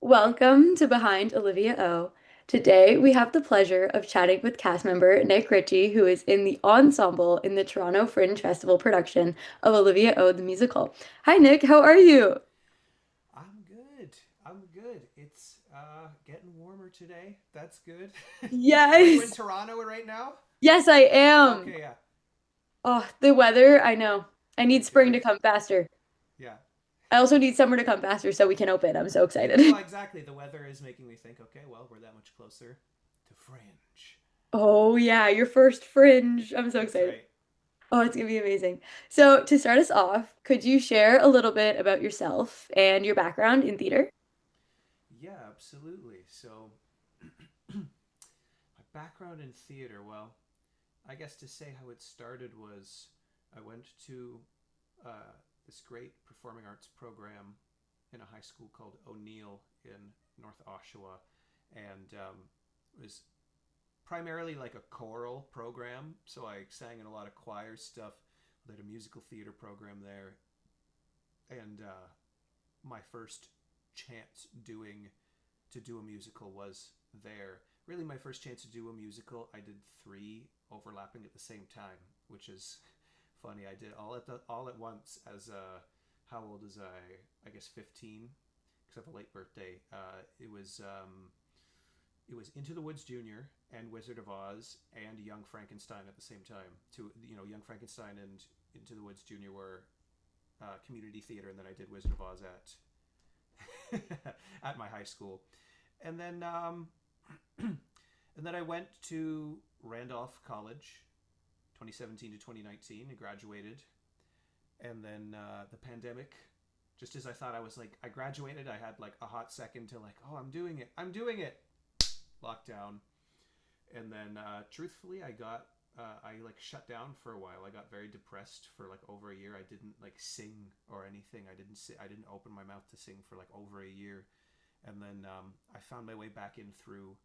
Welcome to Behind Olivia O. Today we have the pleasure of chatting with cast member Nick Ritchey, who is in the ensemble in the Toronto Fringe Festival production of Olivia O the musical. Hi Nick, how are you? I'm good. I'm good. It's getting warmer today. That's good. Are you in Yes. Toronto right now? Yes, I am. Okay, yeah. Oh, the weather, I know. I need It's spring to different. come faster. Yeah. I also need summer to come faster so we can open. I'm so Well, excited. exactly. The weather is making me think, okay, well, we're that much closer to Fringe. Oh yeah, your first Fringe. I'm so That's excited. right. Oh, it's gonna be amazing. So, to start us off, could you share a little bit about yourself and your background in theater? Yeah, absolutely. So, my background in theater, well, I guess to say how it started was I went to this great performing arts program in a high school called O'Neill in North Oshawa, and it was primarily like a choral program. So I sang in a lot of choir stuff. They had a musical theater program there, and my first chance doing to do a musical was there. Really, my first chance to do a musical, I did three overlapping at the same time, which is funny. I did all at once as how old is I? I guess 15, because I have a late birthday. It was Into the Woods Junior and Wizard of Oz and Young Frankenstein at the same time. Young Frankenstein and Into the Woods Junior were community theater, and then I did Wizard of Oz at at my high school, and then and then I went to Randolph College, 2017 to 2019, and graduated. And then the pandemic, just as I thought I graduated, I had like a hot second to like, oh, I'm doing it, lockdown. And then truthfully, I like shut down for a while. I got very depressed for like over a year. I didn't like sing or anything. I didn't open my mouth to sing for like over a year. And then I found my way back in through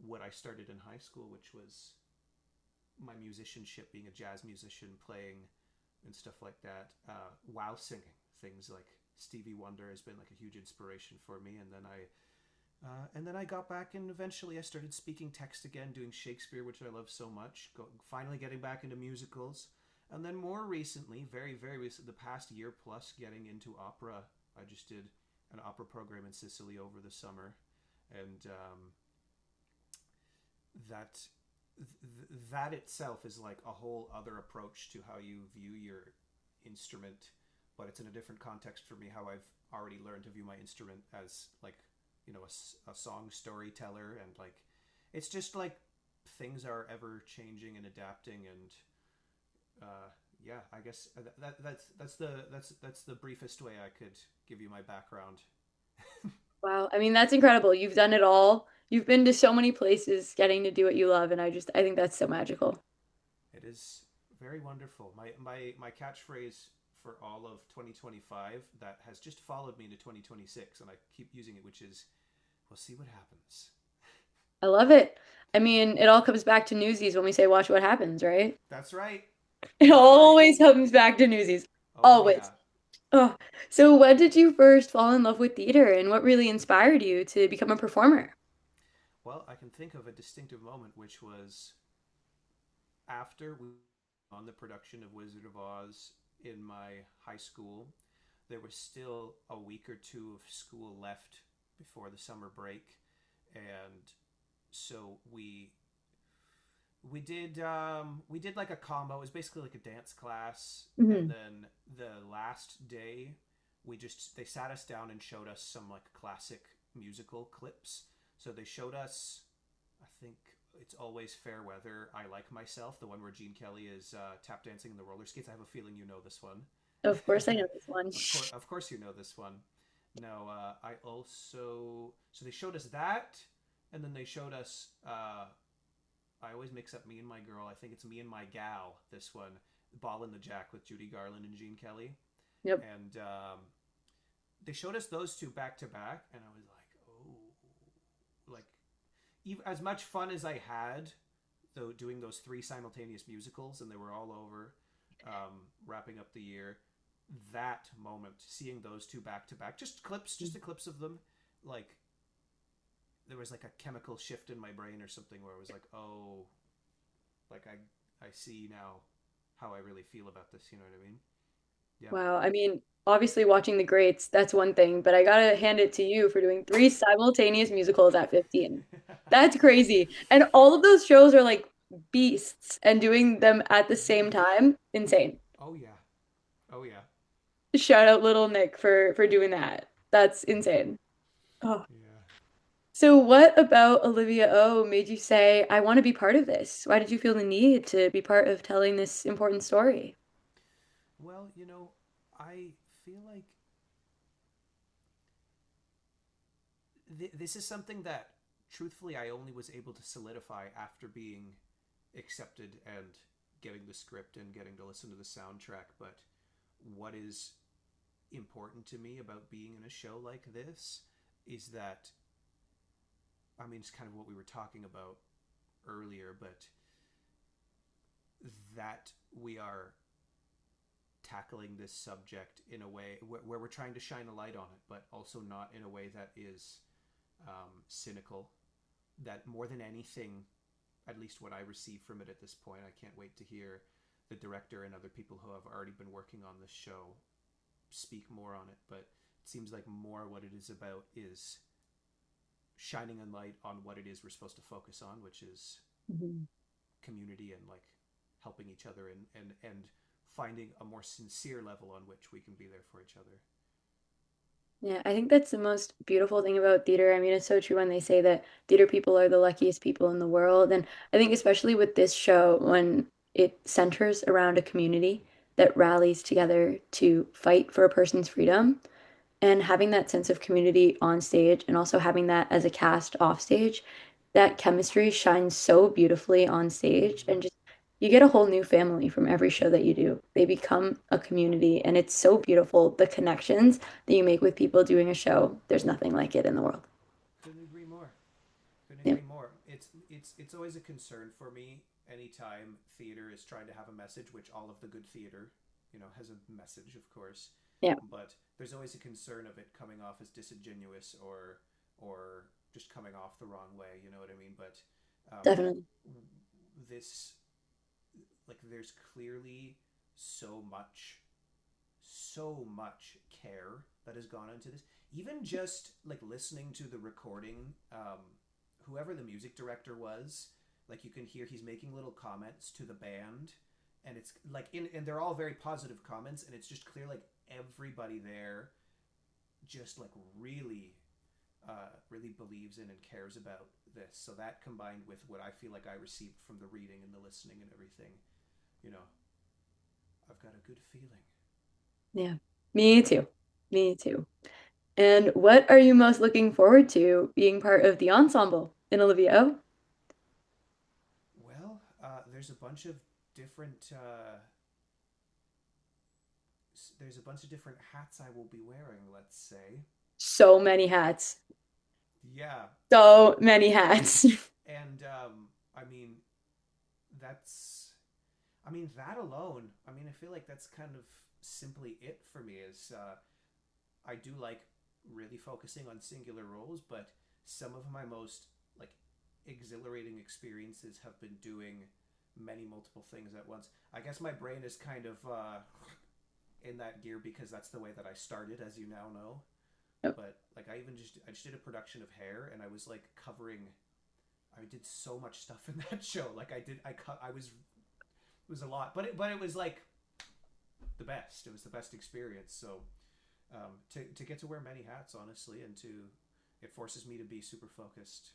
what I started in high school, which was my musicianship, being a jazz musician, playing and stuff like that, while singing. Things like Stevie Wonder has been like a huge inspiration for me. And then I got back, and eventually I started speaking text again, doing Shakespeare, which I love so much. Finally getting back into musicals, and then more recently, very very recent, the past year plus, getting into opera. I just did an opera program in Sicily over the summer, and that that itself is like a whole other approach to how you view your instrument, but it's in a different context for me. How I've already learned to view my instrument as like a song storyteller, and like it's just like things are ever changing and adapting, and yeah, I guess that's the briefest way I could give you my background. Wow, I mean, that's incredible. You've done it all. You've been to so many places getting to do what you love, and I think that's so magical. It is very wonderful. My catchphrase for all of 2025 that has just followed me into 2026, and I keep using it, which is, "We'll see what happens." I love it. I mean, it all comes back to Newsies when we say watch what happens, right? That's right. It That's right. always comes back to Newsies. Oh yeah. Always. Oh, so when did you first fall in love with theater and what really inspired you to become a performer? Well, I can think of a distinctive moment, which was after we on the production of Wizard of Oz in my high school. There was still a week or two of school left before the summer break, and so we did like a combo. It was basically like a dance class, and Hmm. then the last day they sat us down and showed us some like classic musical clips. So they showed us, I think it's Always Fair Weather, I Like Myself, the one where Gene Kelly is tap dancing in the roller skates. I have a feeling you know this one. Of course I know this one. Of course, you know this one. No, I also so they showed us that, and then they showed us. I always mix up Me and My Girl. I think it's Me and My Gal. This one, Ball in the Jack with Judy Garland and Gene Kelly, Yep. and they showed us those two back to back, and I was like, oh, like even, as much fun as I had though doing those three simultaneous musicals, and they were all over, wrapping up the year. That moment, seeing those two back to back, just clips of them, like there was like a chemical shift in my brain or something where I was like, oh, like I see now how I really feel about this. You know what I mean? Yeah. Wow. I mean, obviously watching the greats, that's one thing, but I gotta hand it to you for doing three simultaneous musicals at 15. That's crazy. And all of those shows are like beasts, and doing them at the Mm-hmm. same time, insane. Oh yeah. Oh yeah. Shout out little Nick for doing that. That's insane. Oh. Yeah. So what about Olivia O made you say, I want to be part of this? Why did you feel the need to be part of telling this important story? Well, I feel like this is something that, truthfully, I only was able to solidify after being accepted and getting the script and getting to listen to the soundtrack. But what is important to me about being in a show like this is that, I mean, it's kind of what we were talking about earlier, but that we are tackling this subject in a way where we're trying to shine a light on it, but also not in a way that is cynical. That more than anything, at least what I receive from it at this point, I can't wait to hear the director and other people who have already been working on this show speak more on it. But it seems like more what it is about is shining a light on what it is we're supposed to focus on, which is Mhm. community and like helping each other and finding a more sincere level on which we can be there for each other. Yeah, I think that's the most beautiful thing about theater. I mean, it's so true when they say that theater people are the luckiest people in the world. And I think especially with this show, when it centers around a community that rallies together to fight for a person's freedom, and having that sense of community on stage and also having that as a cast off stage, that chemistry shines so beautifully on stage Mm-hmm. and just you get a whole new family from every show that you do. They become a community and it's so beautiful. The connections that you make with people doing a show, there's nothing like it in the world. Couldn't agree more. Couldn't Yeah, agree more. It's always a concern for me anytime theater is trying to have a message, which all of the good theater, has a message, of course. yeah, But there's always a concern of it coming off as disingenuous or just coming off the wrong way. You know what I mean? But um, definitely. this like there's clearly so much care that has gone into this. Even just like listening to the recording, whoever the music director was, like you can hear he's making little comments to the band, and it's like and they're all very positive comments, and it's just clear like everybody there just like really believes in and cares about this. So that combined with what I feel like I received from the reading and the listening and everything, you know, I've got a good feeling. Yeah, me too. Me too. And what are you most looking forward to being part of the ensemble in Olivia O? Well, there's a bunch of different there's a bunch of different hats I will be wearing. Let's say, So many hats. yeah, So many hats. and I mean that's I mean that alone. I mean I feel like that's kind of simply it for me. Is I do like really focusing on singular roles, but some of my most like exhilarating experiences have been doing many multiple things at once. I guess my brain is kind of in that gear because that's the way that I started, as you now know. But like I just did a production of Hair, and I was like covering. I did so much stuff in that show. Like I was it was a lot, but it was like the best. It was the best experience. So to get to wear many hats, honestly, and to it forces me to be super focused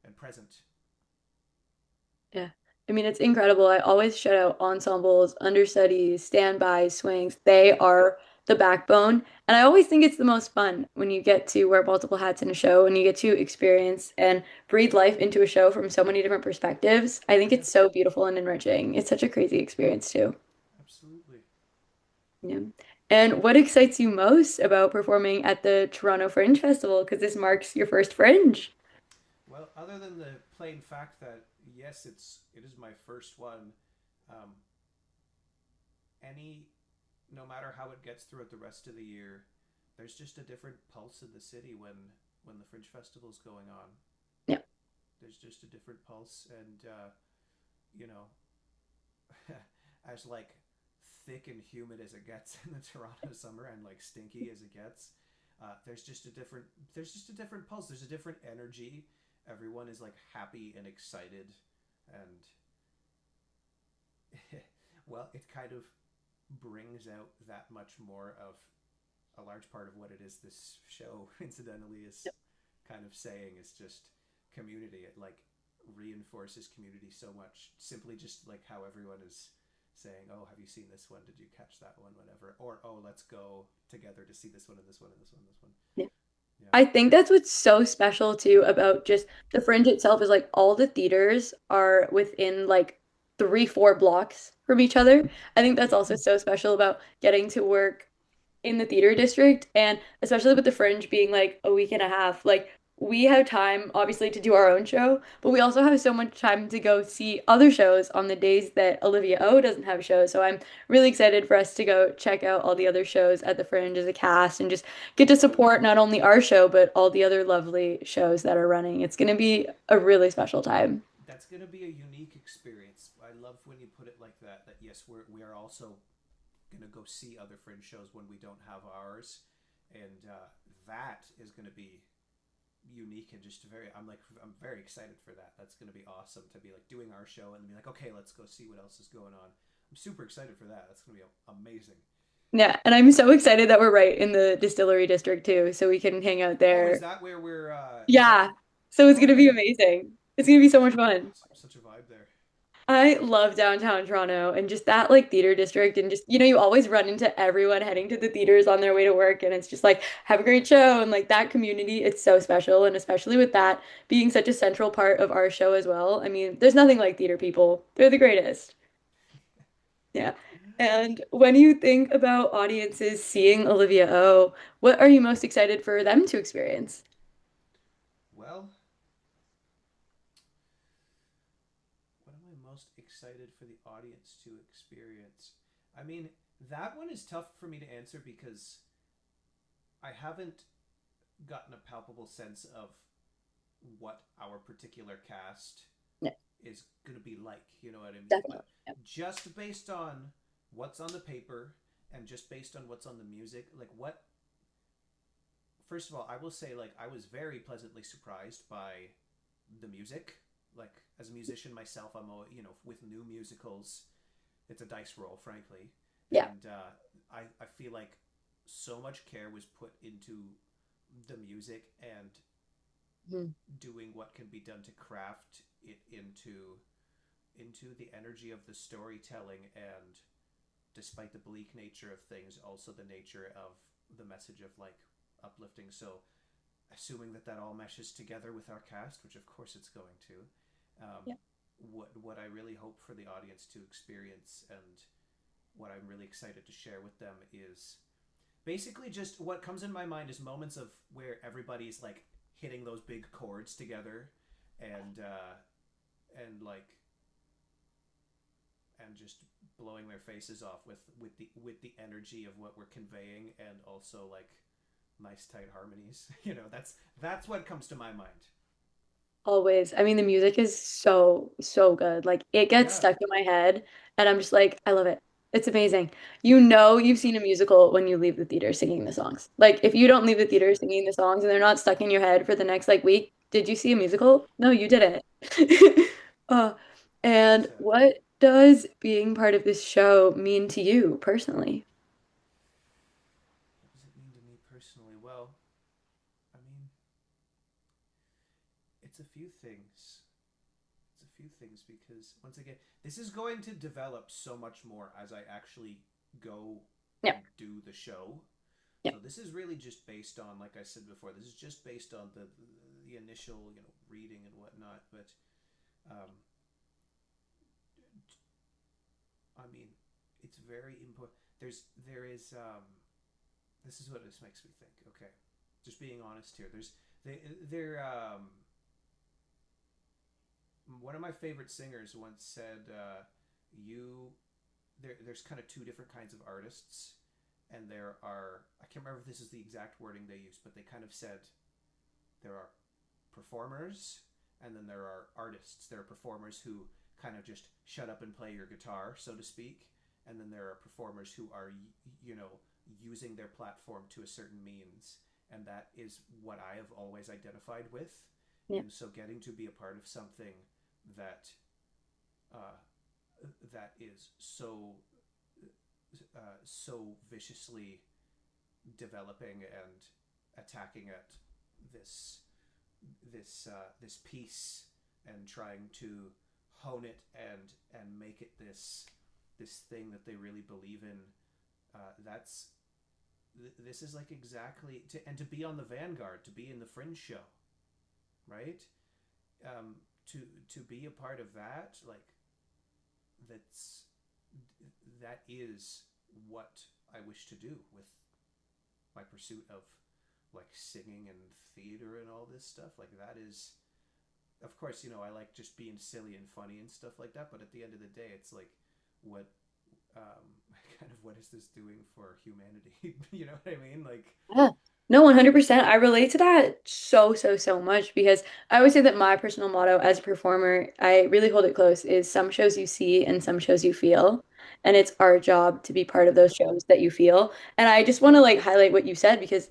and present. Yeah. I mean, it's incredible. I always shout out ensembles, understudies, standbys, swings. They are the backbone. And I always think it's the most fun when you get to wear multiple hats in a show and you get to experience and breathe life into a show from so many different perspectives. I think Yeah, it's so beautiful and enriching. It's such a crazy experience too. absolutely. Yeah. And what excites you most about performing at the Toronto Fringe Festival? Because this marks your first Fringe. Well, other than the plain fact that yes, it is my first one. Um, any No matter how it gets throughout the rest of the year, there's just a different pulse in the city when the Fringe Festival's going on. There's just a different pulse, and you know, as like thick and humid as it gets in the Toronto summer, and like stinky as it gets, there's just a different pulse. There's a different energy. Everyone is like happy and excited, and well, it kind of brings out that much more of a large part of what it is this show, incidentally, is kind of saying is just community. It like reinforces community so much, simply just like how everyone is saying, oh, have you seen this one, did you catch that one, whatever, or oh, let's go together to see this one and this one and this one and this one. Yeah. Yeah. I think that's what's so special too about just the Fringe itself is like all the theaters are within like 3, 4 blocks from each other. I think that's Yeah. also so special about getting to work in the theater district and especially with the Fringe being like a week and a half, like we have time obviously to do our own show, but we also have so much time to go see other shows on the days that Olivia O doesn't have shows. So I'm really excited for us to go check out all the other shows at the Fringe as a cast and just get to support not only our show but all the other lovely shows that are running. It's going to be a really special time. That's going to be a unique experience. I love when you put it like that, that yes, we are also going to go see other Fringe shows when we don't have ours, and that is going to be unique and just very. I'm very excited for that. That's going to be awesome to be like doing our show and be like, okay, let's go see what else is going on. I'm super excited for that. That's going to be amazing. Yeah, and I'm so excited that we're right in the distillery district too, so we can hang out Oh, is there. that where we're? Is that? Yeah. So it's gonna be Okay. amazing. It's gonna be so much Oh, fun. awesome! Such a vibe there. I love downtown Toronto and just that like theater district and just you always run into everyone heading to the theaters on their way to work and it's just like have a great show and like that community it's so special and especially with that being such a central part of our show as well. I mean, there's nothing like theater people. They're the greatest. Yeah. And when you think about audiences seeing Olivia O, what are you most excited for them to experience? Well, what am I most excited for the audience to experience? I mean, that one is tough for me to answer because I haven't gotten a palpable sense of what our particular cast Yeah, is going to be like. You know what I mean? definitely. But just based on what's on the paper and just based on what's on the music, like what. First of all, I will say, like, I was very pleasantly surprised by the music. Like, as a musician myself, with new musicals, it's a dice roll, frankly. Yeah. And I feel like so much care was put into the music and Mhm. doing what can be done to craft it into the energy of the storytelling, and despite the bleak nature of things, also the nature of the message of like uplifting. So assuming that that all meshes together with our cast, which of course it's going to, um, Yeah. what I really hope for the audience to experience, and what I'm really excited to share with them, is basically just what comes in my mind is moments of where everybody's like hitting those big chords together, and like and just blowing their faces off with the energy of what we're conveying, and also like nice tight harmonies. That's what comes to my mind. Always. I mean, the music is so, so good. Like it gets Yeah. stuck in my head and I'm just like, I love it. It's amazing. You know you've seen a musical when you leave the theater singing the songs. Like if you don't leave the For theater sure. singing the songs and they're not stuck in your head for the next like week, did you see a musical? No, you didn't. Uh, and Exactly. what does being part of this show mean to you personally? What does it mean to me personally? Well, I mean, it's a few things. It's a few things because once again, this is going to develop so much more as I actually go Yeah. and do the show. Yeah. So this is really just based on, like I said before, this is just based on the initial, reading and whatnot. But um, I mean, it's very important. There is this is what this makes me think. Okay, just being honest here. They there One of my favorite singers once said, "You there's kind of two different kinds of artists, and there are I can't remember if this is the exact wording they used, but they kind of said there are performers and then there are artists. There are performers who kind of just shut up and play your guitar, so to speak, and then there are performers who are, using their platform to a certain means, and that is what I have always identified with. Yeah. And so getting to be a part of something that uh, that is so viciously developing and attacking at this this piece and trying to hone it and make it this thing that they really believe in. That's this is like exactly and to be on the vanguard, to be in the Fringe show, right? Um, to to be a part of that, like that's that is what I wish to do with my pursuit of like singing and theater and all this stuff. Like that is, of course, I like just being silly and funny and stuff like that. But at the end of the day, it's like, what, um, kind of, what is this doing for humanity? You know what I mean? Like, Yeah. No, 100%. I relate to that so, so, so much because I always say that my personal motto as a performer, I really hold it close, is some shows you see and some shows you feel. And it's our job to be part of those mm-hmm. shows that you feel. And I just want to like highlight what you said because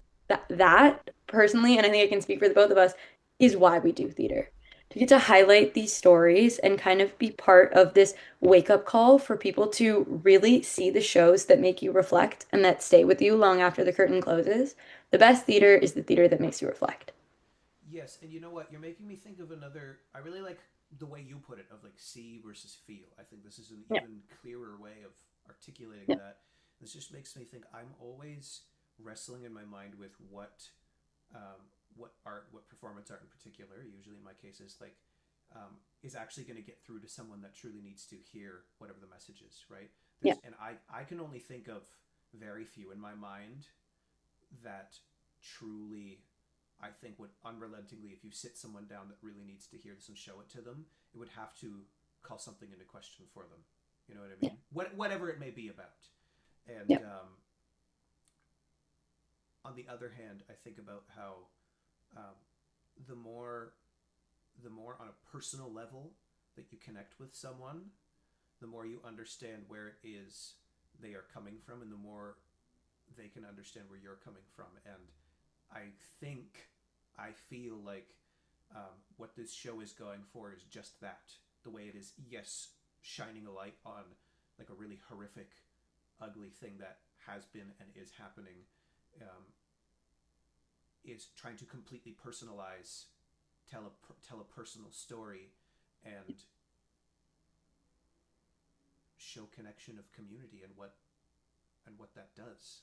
that personally, and I think I can speak for the both of us, is why we do theater. To get to highlight these stories and kind of be part of this wake up call for people to really see the shows that make you reflect and that stay with you long after the curtain closes. The best theater is the theater that makes you reflect. Yes, and you know what? You're making me think of another. I really like the way you put it of like see versus feel. I think this is an Yeah. even clearer way of articulating Yeah. that. This just makes me think I'm always wrestling in my mind with what art, what performance art in particular, usually in my case, is like is actually going to get through to someone that truly needs to hear whatever the message is, right? Yeah. I can only think of very few in my mind that truly, I think, would unrelentingly, if you sit someone down that really needs to hear this and show it to them, it would have to call something into question for them. You know what I Yeah. mean? Whatever it may be about. And Yeah. on the other hand, I think about how um, the more on a personal level that you connect with someone, the more you understand where it is they are coming from, and the more they can understand where you're coming from. And I think, I feel like what this show is going for is just that. The way it is, yes, shining a light on like a really horrific, ugly thing that has been and is happening, um, is trying to completely personalize, tell a personal story, and show connection of community and what that does.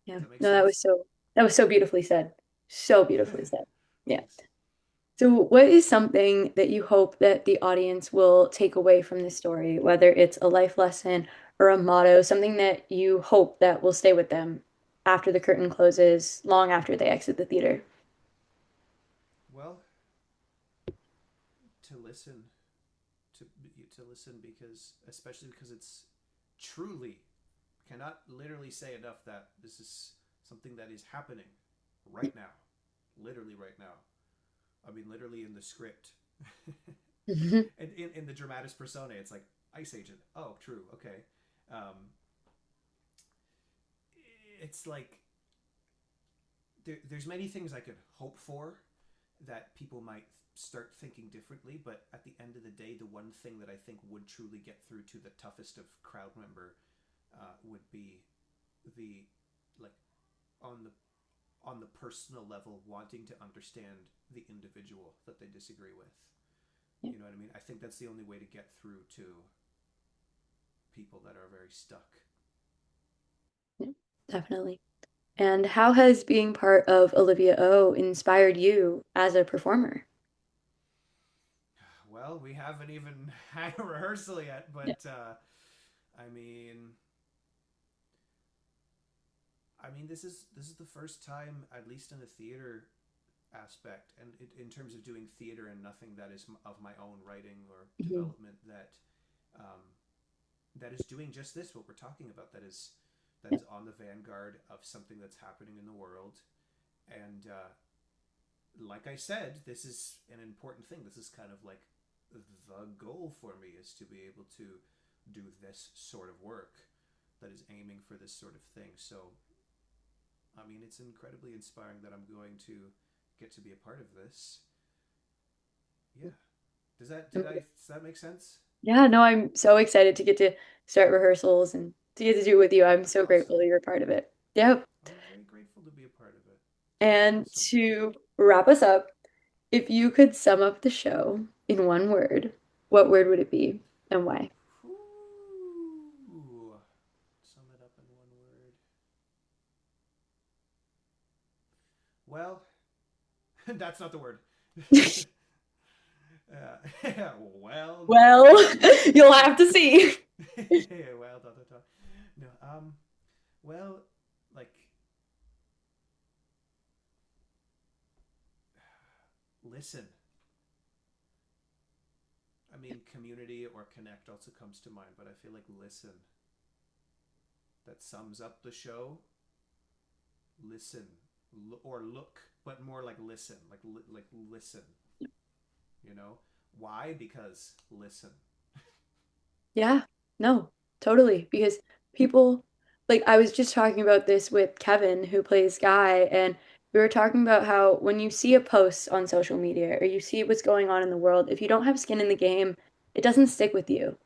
Yeah. Does that make No, sense? that was so beautifully said. So beautifully said. Yeah. Thanks. So, what is something that you hope that the audience will take away from this story, whether it's a life lesson or a motto, something that you hope that will stay with them after the curtain closes, long after they exit the theater? Well, to listen, to to listen, because especially because it's truly, cannot literally say enough that this is something that is happening right now, literally right now. I mean, literally in the script. And in the dramatis personae, it's like ice agent. Oh, true. Okay. Um, it's like there's many things I could hope for that people might start thinking differently, but at the end of the day, the one thing that I think would truly get through to the toughest of crowd member would be the, like, on the personal level, wanting to understand the individual that they disagree with. Yeah, You know what I mean? I think that's the only way to get through to people that are very stuck. yeah, definitely. And how has being part of Olivia O inspired you as a performer? Well, we haven't even had a rehearsal yet, Yeah. but I mean, this is the first time, at least in the theater aspect, and in terms of doing theater and nothing that is of my own writing or Mhm. development, um, that is doing just this. What we're talking about, that Yeah. is on the vanguard of something that's happening in the world, and like I said, this is an important thing. This is kind of like the goal for me is to be able to do this sort of work that is aiming for this sort of thing. So, I mean, it's incredibly inspiring that I'm going to get to be a part of this. Yeah. Does that make sense? Yeah, no, I'm so excited to get to start rehearsals and to get to do it with you. I'm so grateful Awesome. that you're a part of it. Yep. I'm very grateful to be a part of it. And Awesome. to wrap us up, if you could sum up the show in one word, what word would it be and why? Ooh. Sum it up in one word. Well, that's not the word. Well, Well, you'll have to see. well, no, well, like, listen. I mean, community or connect also comes to mind, but I feel like listen. That sums up the show. Listen, or look, but more like listen, like listen. You know why? Because listen. Yeah, no, totally. Because people, like, I was just talking about this with Kevin, who plays Guy, and we were talking about how when you see a post on social media or you see what's going on in the world, if you don't have skin in the game, it doesn't stick with you.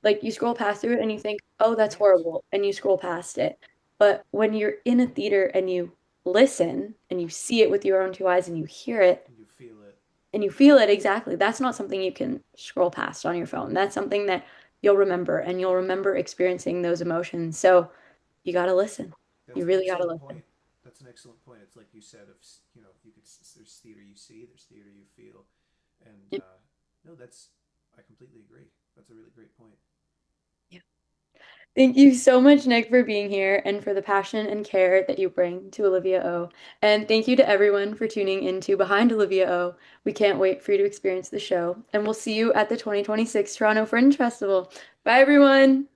Like, you scroll past through it and you think, oh, that's Right. horrible, and you scroll past it. But when you're in a theater and you listen and you see it with your own two eyes and you hear it, You feel it. and you feel it exactly. That's not something you can scroll past on your phone. That's something that you'll remember and you'll remember experiencing those emotions. So you got to listen. You That's an really got to excellent listen. point. That's an excellent point. It's like you said, of you could there's theater you see, there's theater you feel, and Yeah. no, that's I completely agree. That's a really great point. Yeah. Thank you so much, Nick, for being here and for the passion and care that you bring to Olivia O. And thank you to everyone for tuning into Behind Olivia O. We can't wait for you to experience the show. And we'll see you at the 2026 Toronto Fringe Festival. Bye, everyone.